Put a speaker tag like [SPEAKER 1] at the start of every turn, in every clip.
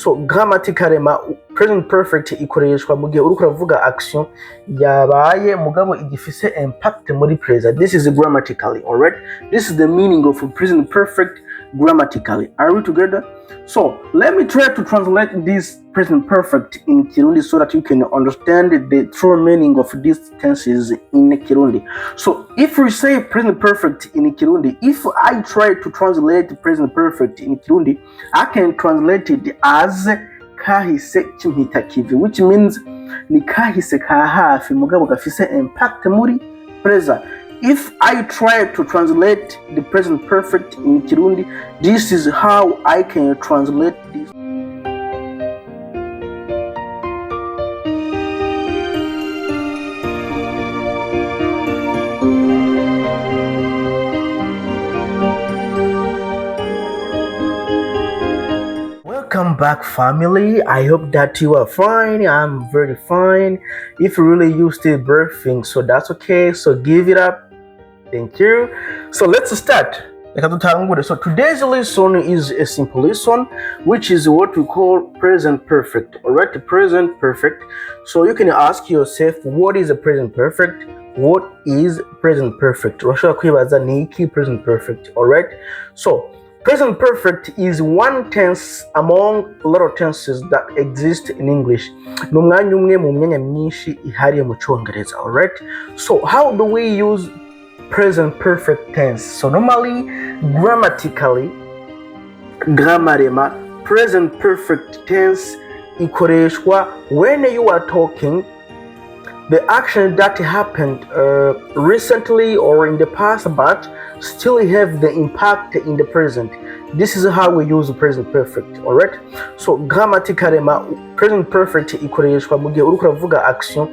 [SPEAKER 1] So grammatically present perfect ikoreshwa mu gihe uriko uravuga action yabaye mugabo igifise impact muri present. This is grammatically, all right? This is the meaning of present perfect grammatically. Are we together? So let me try to translate this present perfect in Kirundi so that you can understand the true meaning of these tenses in Kirundi. So if we say present perfect in Kirundi, if I try to translate present perfect in Kirundi, I can translate it as kahise kimpitakivi, which means ni kahise ka hafi mugabo gafise impact muri present. If I try to translate the present perfect in Kirundi, this is how I can translate this. Welcome back, family. I hope that you are fine. I'm very fine. If really you still birthing, so that's okay. So give it up. Thank you. So let's start. So today's lesson is a simple lesson, which is what we call present perfect. Alright, present perfect. So you can ask yourself, what is a present perfect? What is present perfect? Present perfect. Alright. So present perfect is one tense among a lot of tenses that exist in English. Alright. So how do we use present perfect tense? So normally, grammatically, grammarema, present perfect tense ikoreshwa when you are talking the action that happened recently or in the past but still have the impact in the present. This is how we use present perfect. Alright. So grammatically present perfect ikoreshwa mu gihe uriko uravuga action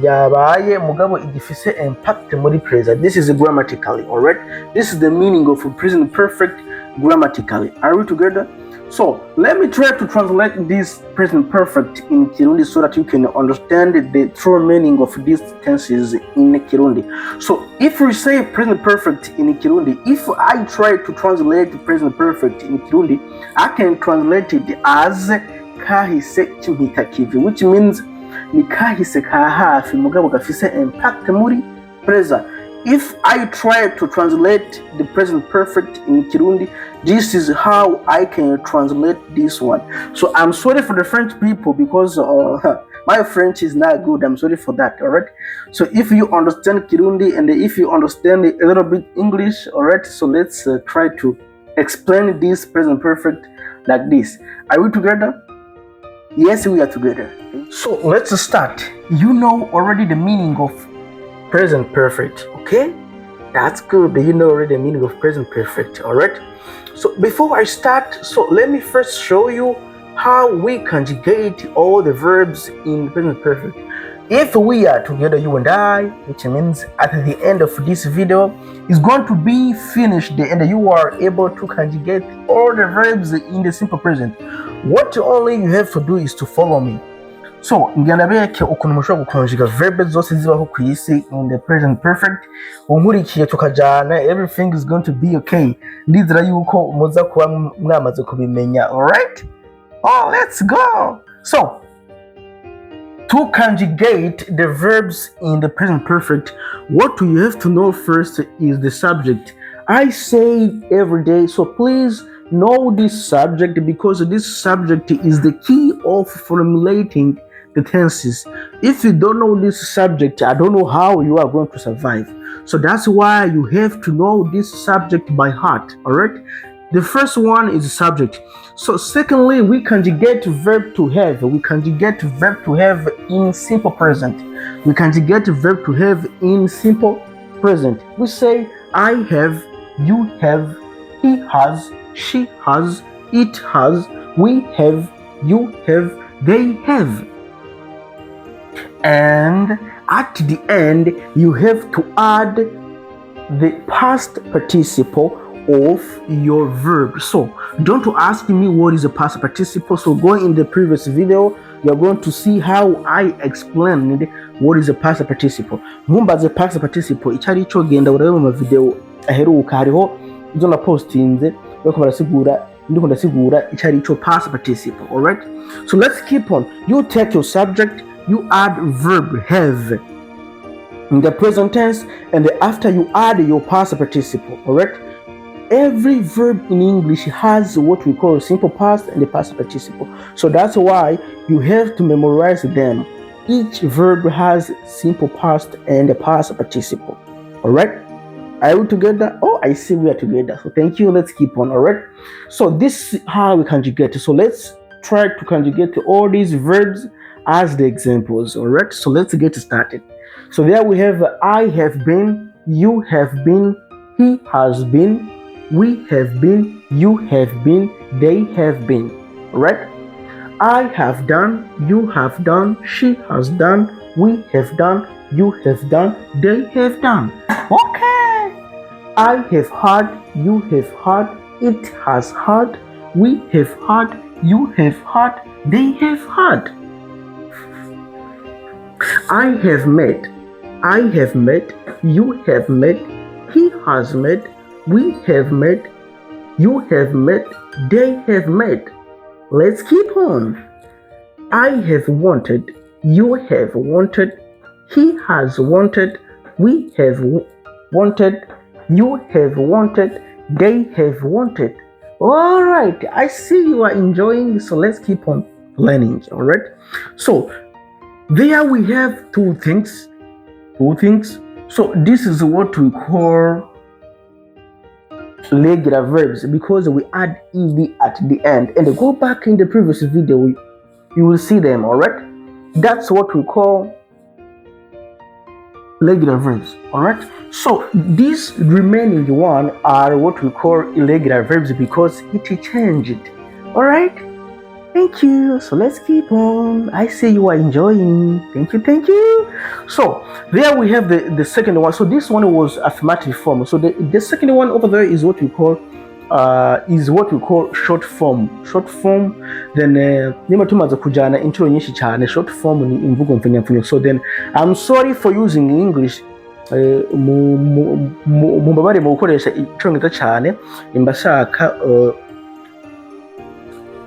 [SPEAKER 1] yabaye mugabo igifise impact muri present. This is grammatically. Alright. This is the meaning of present perfect grammatically. Are we together? So let me try to translate this present perfect in Kirundi so that you can understand the true meaning of these tenses in Kirundi. So if we say present perfect in Kirundi, if I try to translate present perfect in Kirundi, I can translate it as kahise kimpitakivi, which means ni kahise ka hafi mugabo gafise impact muri present. If I try to translate the present perfect in Kirundi, this is how I can translate this one. So I'm sorry for the French people because my French is not good. I'm sorry for that. All right. So if you understand Kirundi and if you understand a little bit English, all right. So let's try to explain this present perfect like this. Are we together? Yes, we are together. So let's start. You know already the meaning of present perfect. Okay, that's good. You know already the meaning of present perfect. All right. So before I start, so let me first show you how we conjugate all the verbs in present perfect. If we are together, you and I, which means at the end of this video is going to be finished and you are able to conjugate all the verbs in the simple present. What only you have to do is to follow me. So ngenda bereke ukuntu mushobora gukonjuga verbs zose zibaho ku isi in the present perfect. Unkurikiye tukajana, everything is going to be okay. Ndizera yuko muza kuba mwamaze kubimenya. All right? Oh, let's go. So to conjugate the verbs in the present perfect, what you have to know first is the subject. I say every day, so please know this subject because this subject is the key of formulating the tenses. If you don't know this subject, I don't know how you are going to survive. So that's why you have to know this subject by heart. All right. The first one is subject. So secondly, we conjugate verb to have. We conjugate verb to have in simple present. We conjugate verb to have in simple present. We say I have, you have, he has, she has, it has, we have, you have, they have. And at the end, you have to add the past participle of your verb. So don't ask me what is a past participle. So go in the previous video, you're going to see how I explained what is a past participle. Ntumbaze past participle icyari cyo genda urebe mu video aheruka hariho izo na postinze bako barasigura ndiko ndasigura icyari cyo past participle. All right, so let's keep on. You take your subject, you add verb have in the present tense, and after you add your past participle. All right, every verb in English has what we call simple past and the past participle, so that's why you have to memorize them. Each verb has simple past and the past participle. All right, are we together? Oh, I see we are together, so thank you. Let's keep on. All right, so this is how we conjugate. So let's try to conjugate all these verbs as the examples. All right, so let's get started. So there we have I have been, you have been, he has been, we have been, you have been, they have been. All right, I have done, you have done, she has done, we have done, you have done, they have done. Okay. I have heard, you have heard, it has heard, we have heard, you have heard, they have heard. I have met, you have met, he has met, we have met, you have met, they have met. Let's keep on. I have wanted, you have wanted, he has wanted, we have wanted, you have wanted, they have wanted. All right, I see you are enjoying, so let's keep on learning. All right, so there we have two things. So this is what we call regular verbs, because we add ed at the end, and go back in the previous video, you will see them. All right, that's what we call regular verbs. All right, so these remaining one are what we call irregular verbs because it changed. All right, thank you. So let's keep on. I see you are enjoying. Thank you. So there we have the second one. So this one was affirmative form. So the second one over there is what we call short form. Then nima tumaze kujana inshuro nyinshi cyane. Short form ni imvugo mfunyamfunyo. So then I'm sorry for using English. Mubabare mu gukoresha icyongereza cyane, imbashaka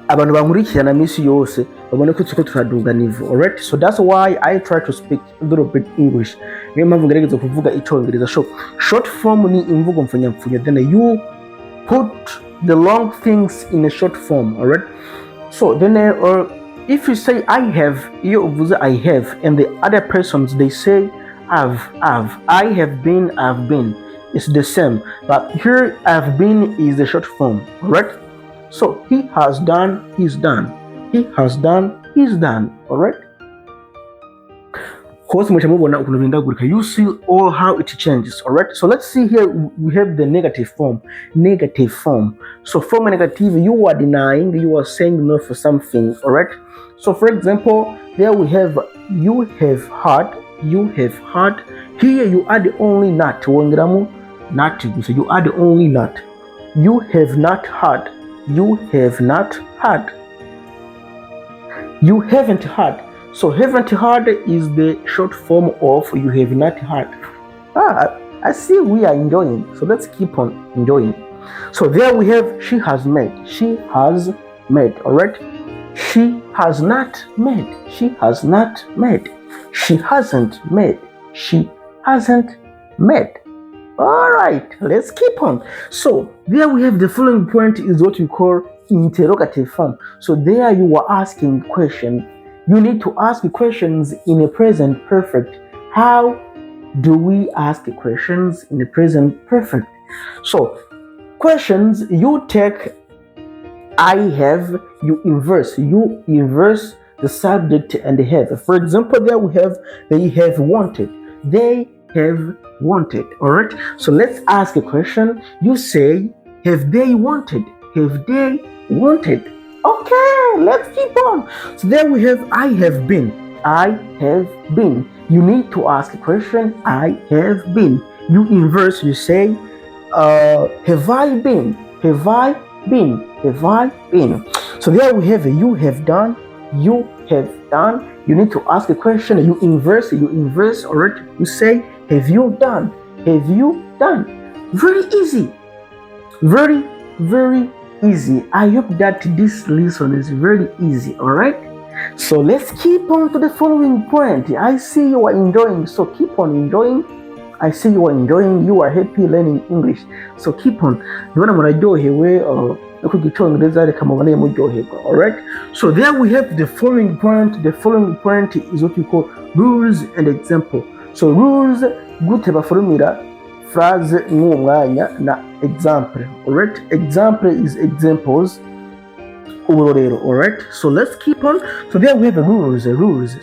[SPEAKER 1] abantu bankurikirana misi yose babone ko tuko turaduga niveau. All right, so that's why I try to speak a little bit English. Niyo mpamvu ngerageza kuvuga icyongereza. So short form ni imvugo mfunyamfunyo, then you put the long things in a short form. All right, so then if you say I have, you uvuze I have, and the other persons they say I've, I have been, I've been, it's the same, but here I've been is the short form. All right, so he has done, he's done, he has done, he's done. All right, you see all how it changes. All right, so let's see here. We have the negative form. So form negative, you are denying, you are saying no for something. All right, so for example, there we have you have heard, you have heard. Here you add only not. So you add only not. You have not heard, you have not heard. You haven't heard. So haven't heard is the short form of you have not heard. I see we are enjoying, so let's keep on enjoying. So there we have she has made. All right, she has not made. She hasn't made. All right, let's keep on. So there we have the following point is what we call interrogative form. So there you are asking question. You need to ask questions in a present perfect. How do we ask questions in the present perfect? So questions, you take I have, you inverse the subject and the have. For example, there we have they have wanted. They have wanted. All right, so let's ask a question. You say have they wanted? Have they wanted? Okay, let's keep on. So there we have I have been. You need to ask a question. I have been. You inverse, you say have I been? So there we have you have done. You need to ask a question. You inverse. All right, you say have you done? Very easy. Very easy. I hope that this lesson is very easy. All right. So let's keep on to the following point. I see you are enjoying, so keep on enjoying. I see you are enjoying, you are happy learning English. So keep on. Alright? So there we have the following point. The following point is what we call rules and example. So rules, guteba formula, phrase n'umwanya na example. Alright? Example is examples. Alright, so let's keep on. So there we have the rules.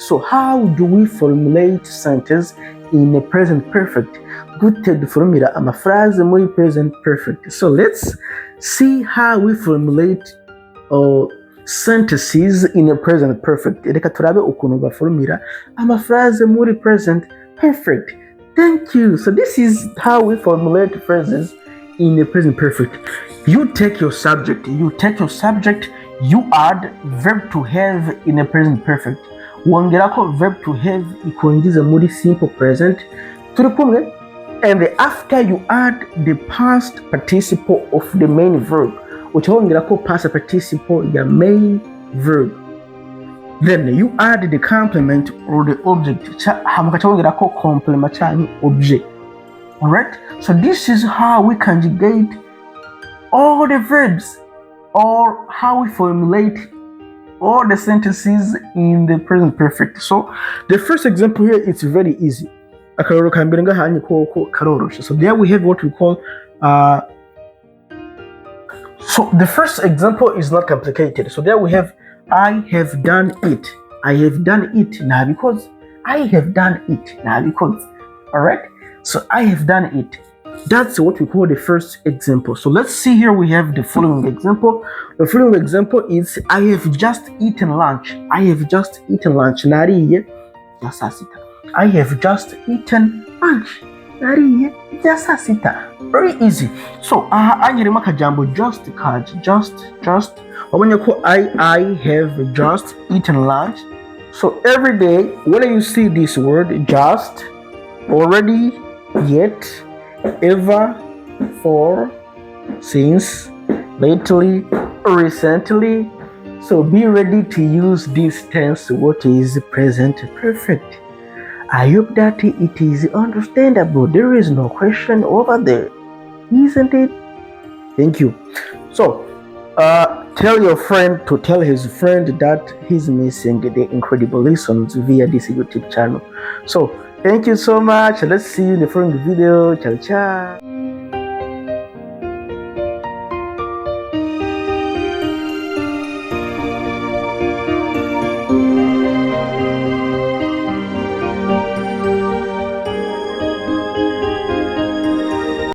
[SPEAKER 1] So how do we formulate sentence in a present perfect? Good formula amaphrase muri present perfect. So let's see how we formulate sentences in a present perfect. Reka turabe ukuntu baformula amaphrase muri present perfect. Thank you. So this is how we formulate phrases in a present perfect. You take your subject, you add verb to have in a present perfect. Wongerako verb to have ikuingiza muri simple present. Turi kumwe? And after you add the past participle of the main verb, utawongerako past participle ya main verb. Then you add the complement or the object. Hamukachawongerako complement chani object. Alright? So this is how we conjugate all the verbs, or how we formulate all the sentences in the present perfect. So the first example here, it's very easy. So there we have what we call so the first example is not complicated. So there we have I have done it. I have done it now because I have done it now because. Alright? So I have done it. That's what we call the first example. So let's see here we have the following example. The following example is I have just eaten lunch. I have just eaten lunch. Nariye jasasita. I have just eaten lunch. Nariye jasasita. Very easy. So anyirimo akajambo just kaje. Just. Wabonye ko I have just eaten lunch. So every day when you see this word just, already, yet, ever, for, since, lately, recently. So be ready to use this tense, what is present perfect. I hope that it is understandable. There is no question over there, isn't it? Thank you. So tell your friend to tell his friend that he's missing the incredible lessons via this YouTube channel. So thank you so much. Let's see you in the following video. Ciao, ciao.